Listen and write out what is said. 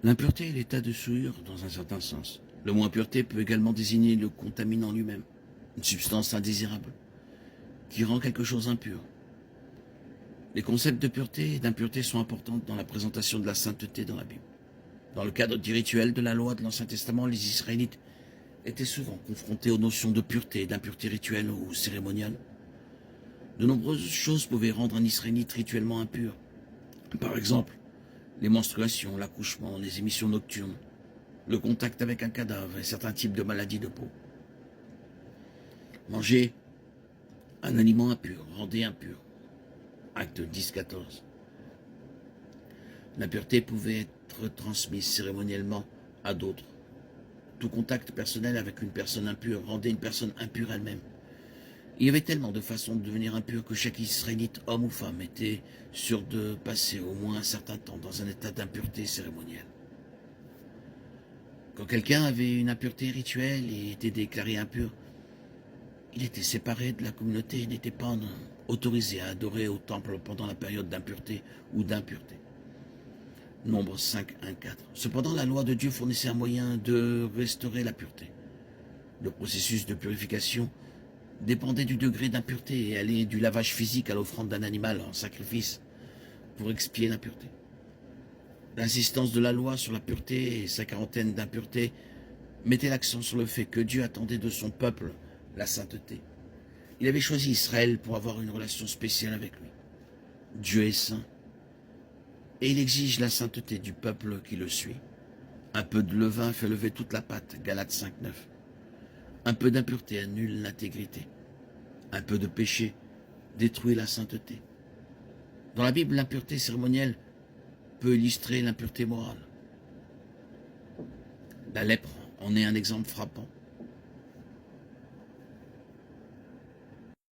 L'impureté est l'état de souillure dans un certain sens. Le mot impureté peut également désigner le contaminant lui-même, une substance indésirable, qui rend quelque chose impur. Les concepts de pureté et d'impureté sont importants dans la présentation de la sainteté dans la Bible. Dans le cadre du rituel de la loi de l'Ancien Testament, les Israélites étaient souvent confrontés aux notions de pureté et d'impureté rituelle ou cérémoniale. De nombreuses choses pouvaient rendre un Israélite rituellement impur. Par exemple, les menstruations, l'accouchement, les émissions nocturnes, le contact avec un cadavre et certains types de maladies de peau. Manger un aliment impur rendait impur. Acte 10-14. L'impureté pouvait être transmise cérémoniellement à d'autres. Tout contact personnel avec une personne impure rendait une personne impure elle-même. Il y avait tellement de façons de devenir impur que chaque Israélite, homme ou femme, était sûr de passer au moins un certain temps dans un état d'impureté cérémonielle. Quand quelqu'un avait une impureté rituelle et était déclaré impur, il était séparé de la communauté et n'était pas autorisé à adorer au temple pendant la période d'impureté ou d'impureté. Nombre 5, 1, 4. Cependant, la loi de Dieu fournissait un moyen de restaurer la pureté. Le processus de purification dépendait du degré d'impureté et allait du lavage physique à l'offrande d'un animal en sacrifice pour expier l'impureté. L'insistance de la loi sur la pureté et sa quarantaine d'impuretés mettait l'accent sur le fait que Dieu attendait de son peuple la sainteté. Il avait choisi Israël pour avoir une relation spéciale avec lui. Dieu est saint et il exige la sainteté du peuple qui le suit. Un peu de levain fait lever toute la pâte, Galates 5, 9. Un peu d'impureté annule l'intégrité. Un peu de péché détruit la sainteté. Dans la Bible, l'impureté cérémonielle peut illustrer l'impureté morale. La lèpre en est un exemple frappant.